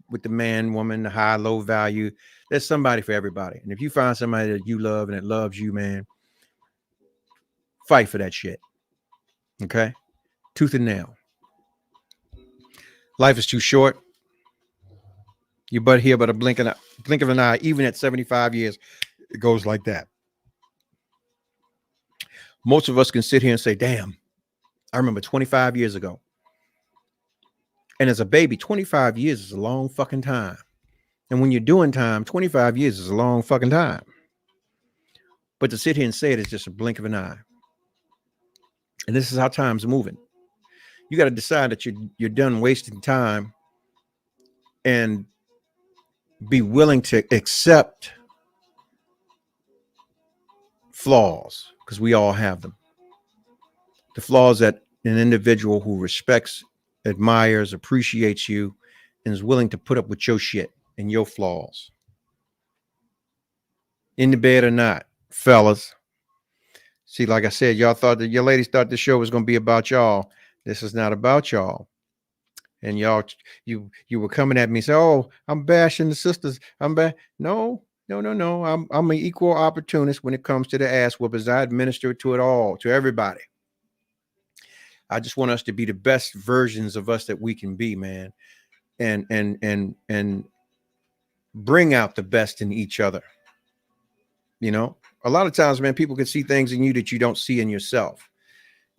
with the man, woman, the high, low value. There's somebody for everybody. And if you find somebody that you love and that loves you, man, fight for that shit. Okay? Tooth and nail. Life is too short. You but here, but a blink of an eye, even at 75 years, it goes like that. Most of us can sit here and say, damn, I remember 25 years ago. And as a baby, 25 years is a long fucking time. And when you're doing time, 25 years is a long fucking time. But to sit here and say it is just a blink of an eye. And this is how time's moving. You got to decide that you're done wasting time and be willing to accept flaws, because we all have them. The flaws that an individual who respects, admires, appreciates you, and is willing to put up with your shit and your flaws. In the bed or not, fellas. See, like I said, y'all thought that your ladies thought the show was going to be about y'all. This is not about y'all. And y'all, you were coming at me, say, "Oh, I'm bashing the sisters. I'm bad." No. I'm an equal opportunist when it comes to the ass whoopers. I administer to it all, to everybody. I just want us to be the best versions of us that we can be, man, and bring out the best in each other. You know, a lot of times, man, people can see things in you that you don't see in yourself,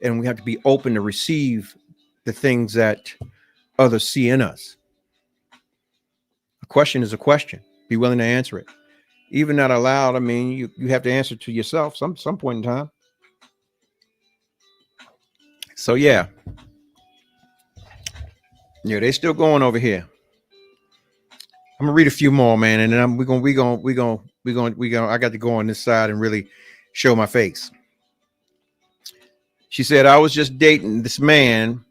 and we have to be open to receive the things that others see in us. A question is a question. Be willing to answer it. Even not aloud, I mean, you have to answer to yourself some point in time. So yeah, they're still going over here. I'm gonna read a few more, man, and then we gonna. I got to go on this side and really show my face. She said, "I was just dating this man,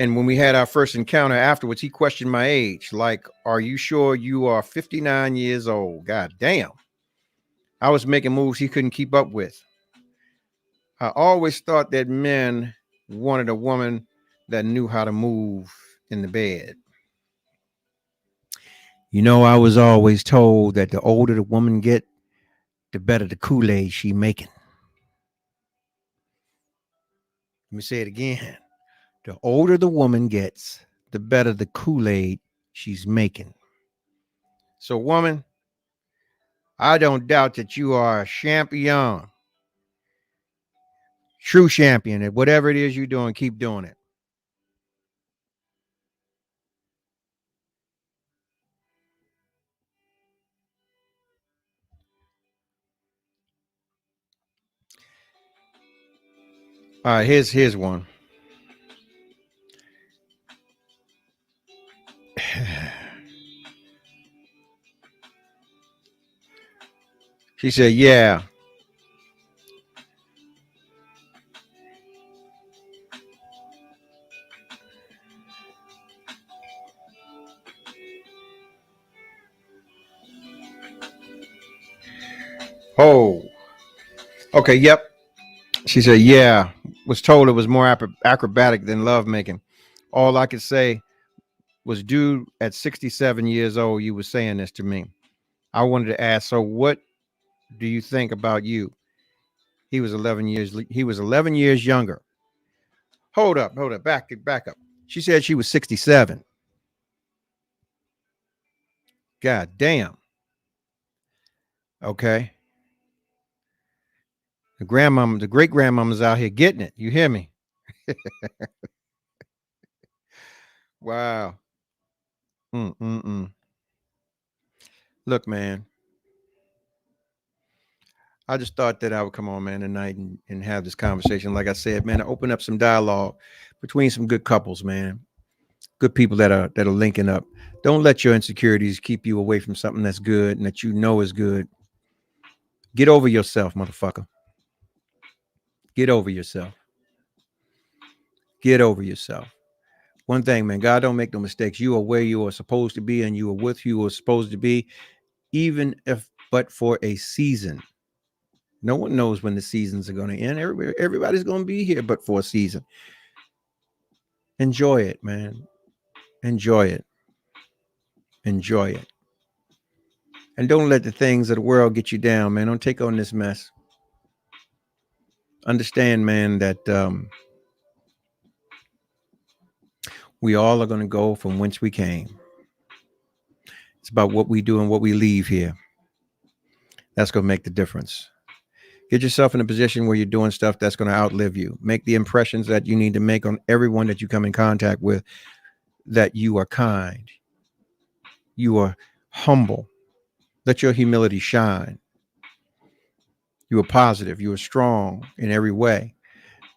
and when we had our first encounter afterwards, he questioned my age. Like, are you sure you are 59 years old? God damn. I was making moves he couldn't keep up with. I always thought that men wanted a woman that knew how to move in the bed. You know, I was always told that the older the woman get, the better the Kool-Aid she making. Let me say it again. The older the woman gets, the better the Kool-Aid she's making. So, woman, I don't doubt that you are a champion. True champion. And whatever it is you're doing, keep doing it. All right, here's one. She said, yeah. Oh, okay. Yep. She said, yeah, was told it was more acrobatic than lovemaking. All I could say was, dude, at 67 years old, you were saying this to me. I wanted to ask, so what do you think about you? He was 11 years younger. Hold up. Back up. She said she was 67. God damn. Okay. The great grandmama's out here getting it. You hear me? Wow. Look, man. I just thought that I would come on, man, tonight and have this conversation. Like I said, man, to open up some dialogue between some good couples, man. Good people that are linking up. Don't let your insecurities keep you away from something that's good and that you know is good. Get over yourself, motherfucker. Get over yourself. Get over yourself. One thing, man, God don't make no mistakes. You are where you are supposed to be, and you are with who you are supposed to be, even if but for a season. No one knows when the seasons are going to end. Everybody's going to be here but for a season. Enjoy it, man. Enjoy it. Enjoy it. And don't let the things of the world get you down, man. Don't take on this mess. Understand, man, that we all are going to go from whence we came. It's about what we do and what we leave here. That's going to make the difference. Get yourself in a position where you're doing stuff that's going to outlive you. Make the impressions that you need to make on everyone that you come in contact with, that you are kind. You are humble. Let your humility shine. You are positive. You are strong in every way.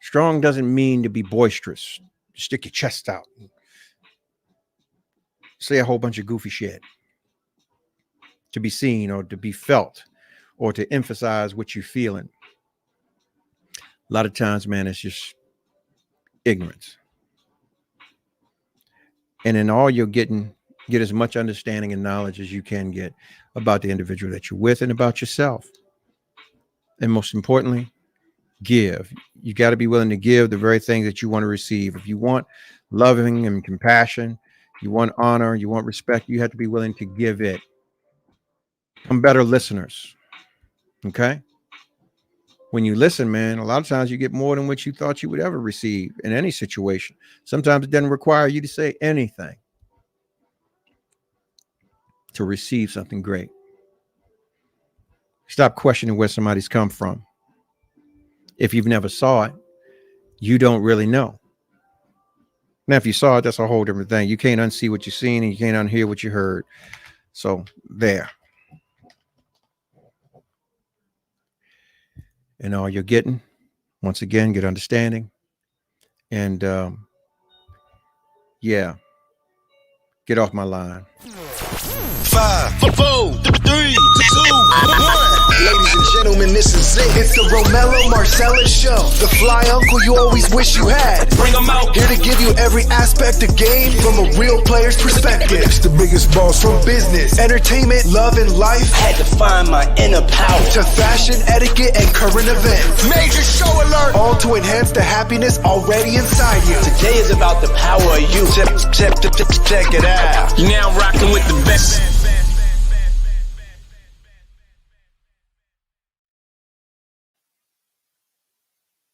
Strong doesn't mean to be boisterous. Stick your chest out. Say a whole bunch of goofy shit to be seen or to be felt or to emphasize what you're feeling. A lot of times, man, it's just ignorance. And in all you're getting, get as much understanding and knowledge as you can get about the individual that you're with and about yourself. And most importantly, give. You got to be willing to give the very thing that you want to receive. If you want loving and compassion, you want honor, you want respect, you have to be willing to give it. Become better listeners. Okay? When you listen, man, a lot of times you get more than what you thought you would ever receive in any situation. Sometimes it doesn't require you to say anything to receive something great. Stop questioning where somebody's come from. If you've never saw it, you don't really know. Now, if you saw it, that's a whole different thing. You can't unsee what you've seen and you can't unhear what you heard. So there. And all you're getting, once again, get understanding. And yeah, get off my line. 5, 4, 3, 2, 1. Ladies and gentlemen, this is it. It's the Romello Marcellus Show. The fly uncle you always wish you had. Bring them out. Here to give you every aspect of game from a real player's perspective. It's the biggest boss from business, entertainment, love, and life. Had to find my inner power. To fashion, etiquette, and current events. Major show alert! All to enhance the happiness already inside you. Today is about the power of you. Check it out. You're now rocking with the best.